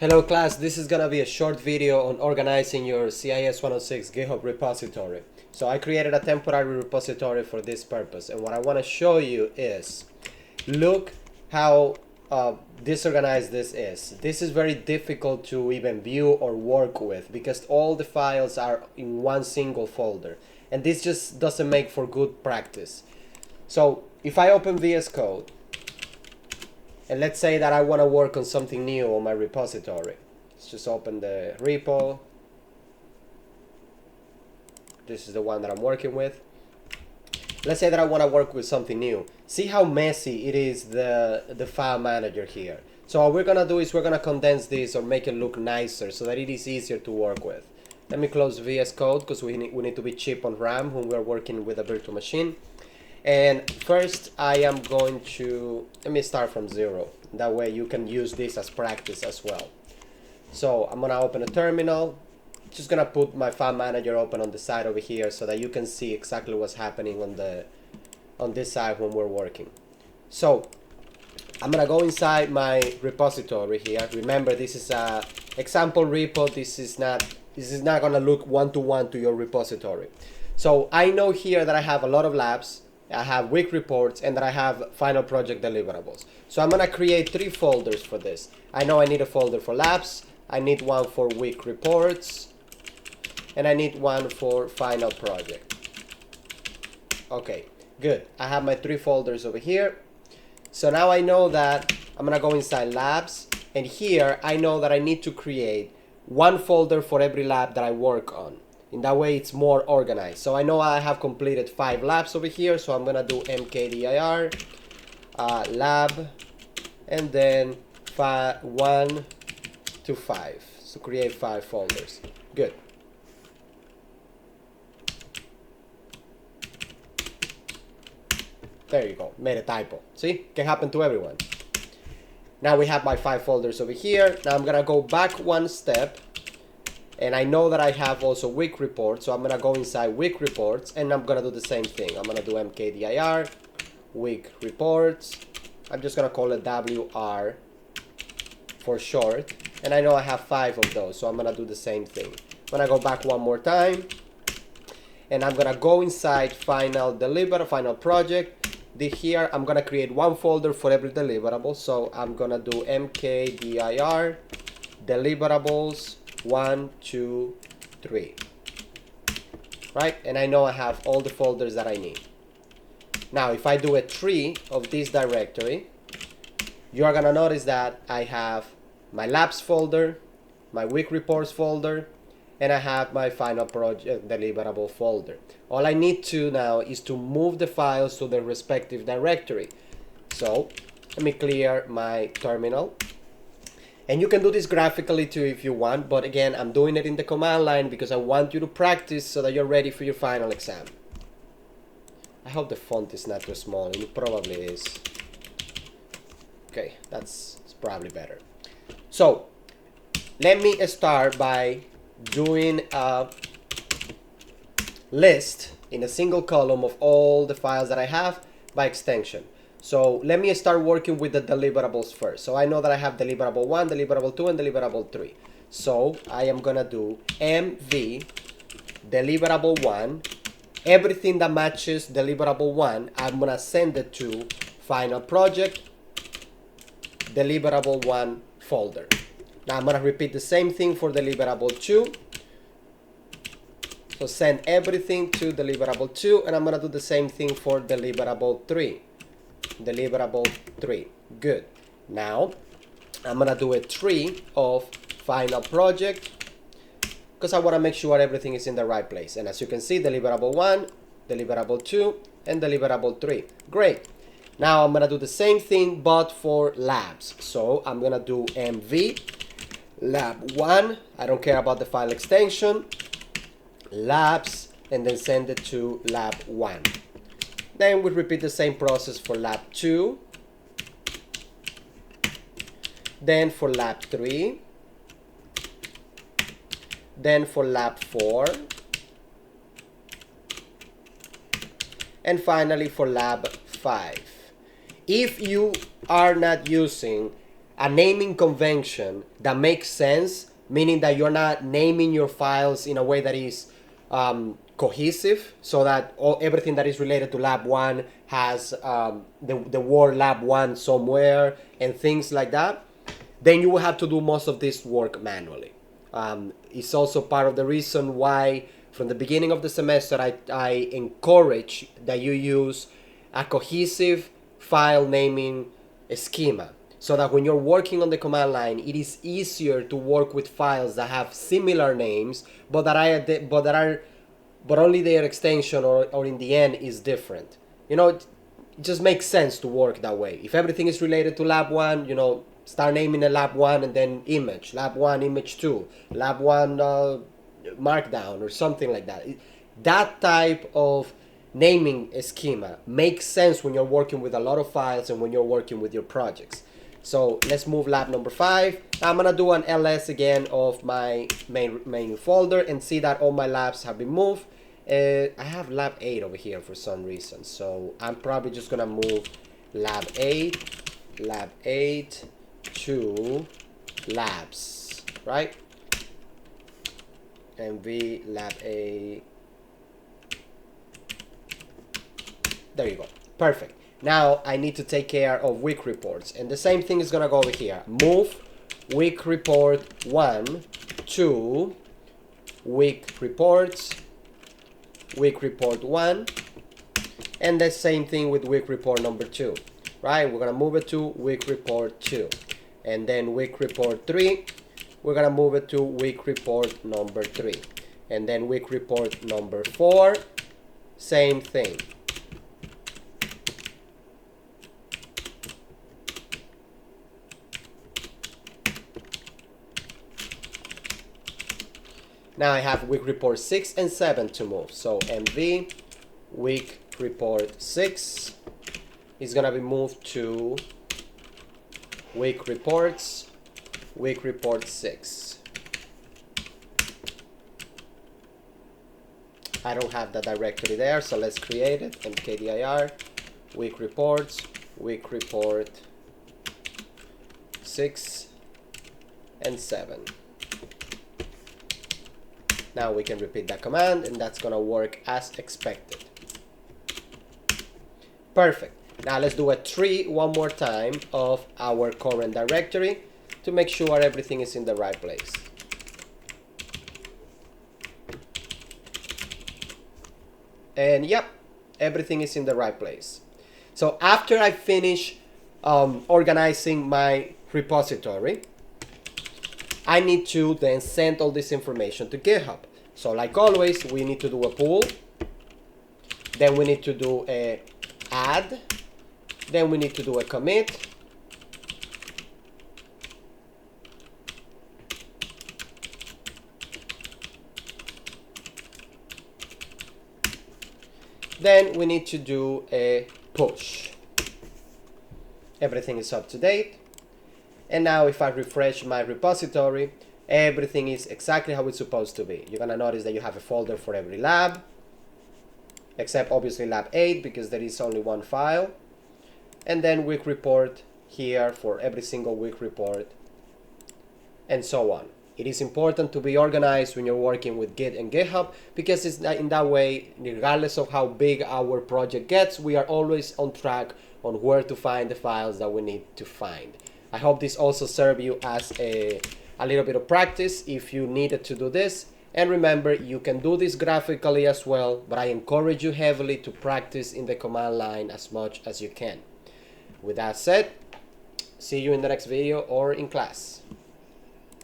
Hello class, this is gonna be a short video on organizing your cis106 GitHub repository. So I created a temporary repository for this purpose, and what I want to show you is, look how disorganized this is. This is very difficult to even view or work with because all the files are in one single folder, and this just doesn't make for good practice. So if I open VS Code, and let's say that I want to work on something new on my repository. Let's just open the repo. This is the one that I'm working with. Let's say that I want to work with something new. See how messy it is, the file manager here. So what we're going to do is we're going to condense this or make it look nicer so that it is easier to work with. Let me close VS Code because we need to be cheap on RAM when we're working with a virtual machine. And first I am going to, let me start from 0. That way you can use this as practice as well. So I'm gonna open a terminal. Just gonna put my file manager open on the side over here so that you can see exactly what's happening on this side when we're working. So I'm gonna go inside my repository here. Remember, this is a example repo. This is not gonna look one-to-one to your repository. So I know here that I have a lot of labs, I have week reports, and that I have final project deliverables. So I'm gonna create 3 folders for this. I know I need a folder for labs, I need one for week reports, and I need one for final project. Okay, good. I have my 3 folders over here. So now I know that I'm gonna go inside labs, and here I know that I need to create one folder for every lab that I work on. In that way it's more organized. So I know I have completed 5 labs over here, so I'm gonna do mkdir lab and then 1 to 5. So create 5 folders. Good. There you go, made a typo. See, can happen to everyone. Now we have my 5 folders over here. Now I'm gonna go back one step. And I know that I have also week reports, so I'm gonna go inside week reports and I'm gonna do the same thing. I'm gonna do mkdir week reports. I'm just gonna call it WR for short. And I know I have 5 of those, so I'm gonna do the same thing. I'm gonna go back one more time. And I'm gonna go inside final project. Here I'm gonna create one folder for every deliverable. So I'm gonna do mkdir deliverables 1, 2, 3. Right? And I know I have all the folders that I need. Now, if I do a tree of this directory, you are gonna notice that I have my labs folder, my week reports folder, and I have my final project deliverable folder. All I need to now is to move the files to their respective directory. So let me clear my terminal. And you can do this graphically too if you want, but again, I'm doing it in the command line because I want you to practice so that you're ready for your final exam. I hope the font is not too small, and it probably is. Okay, it's probably better. So, let me start by doing a list in a single column of all the files that I have by extension. So let me start working with the deliverables first. So I know that I have deliverable 1, deliverable 2, and deliverable 3. So I am gonna do mv deliverable 1. Everything that matches deliverable 1, I'm gonna send it to final project deliverable 1 folder. Now I'm gonna repeat the same thing for deliverable 2. So send everything to deliverable 2, and I'm gonna do the same thing for deliverable 3. Deliverable 3. Good. Now I'm gonna do a tree of final project because I want to make sure everything is in the right place. And as you can see, deliverable 1, deliverable 2, and deliverable 3. Great. Now I'm gonna do the same thing but for labs. So I'm gonna do mv lab 1. I don't care about the file extension. Labs, and then send it to lab 1. Then we repeat the same process for lab 2, then for lab 3, then for lab 4, and finally for lab 5. If you are not using a naming convention that makes sense, meaning that you're not naming your files in a way that is cohesive, so that everything that is related to lab 1 has the word lab 1 somewhere and things like that, then you will have to do most of this work manually. It's also part of the reason why from the beginning of the semester I encourage that you use a cohesive file naming schema, so that when you're working on the command line, it is easier to work with files that have similar names, but only their extension or in the end is different. You know, it just makes sense to work that way. If everything is related to lab 1, you know, start naming a lab 1 and then image, lab 1 image 2, lab 1 markdown or something like that. That type of naming schema makes sense when you're working with a lot of files and when you're working with your projects. So let's move lab number 5. I'm gonna do an ls again of my main folder and see that all my labs have been moved. I have lab 8 over here for some reason, so I'm probably just gonna move lab 8 to labs, right? MV lab 8. There you go. Perfect. Now I need to take care of week reports, and the same thing is gonna go over here. Move week report 1 to week reports, week report 1, and the same thing with week report number 2, right? We're gonna move it to week report 2, and then week report 3, we're gonna move it to week report number 3, and then week report number 4, same thing. Now I have week report 6 and 7 to move. So MV week report 6 is gonna be moved to week reports, week report 6. I don't have the directory there, so let's create it. mkdir week reports, week report 6 and 7. Now we can repeat that command, and that's gonna work as expected. Perfect. Now let's do a tree one more time of our current directory to make sure everything is in the right place. And yep, everything is in the right place. So after I finish organizing my repository, I need to then send all this information to GitHub. So like always, we need to do a pull, then we need to do a add, then we need to do a commit, then we need to do a push. Everything is up to date. And now if I refresh my repository, everything is exactly how it's supposed to be. You're gonna notice that you have a folder for every lab, except obviously lab 8 because there is only one file. And then week report here for every single week report, and so on. It is important to be organized when you're working with Git and GitHub, because it's in that way, regardless of how big our project gets, we are always on track on where to find the files that we need to find. I hope this also served you as a little bit of practice if you needed to do this. And remember, you can do this graphically as well, but I encourage you heavily to practice in the command line as much as you can. With that said, see you in the next video or in class.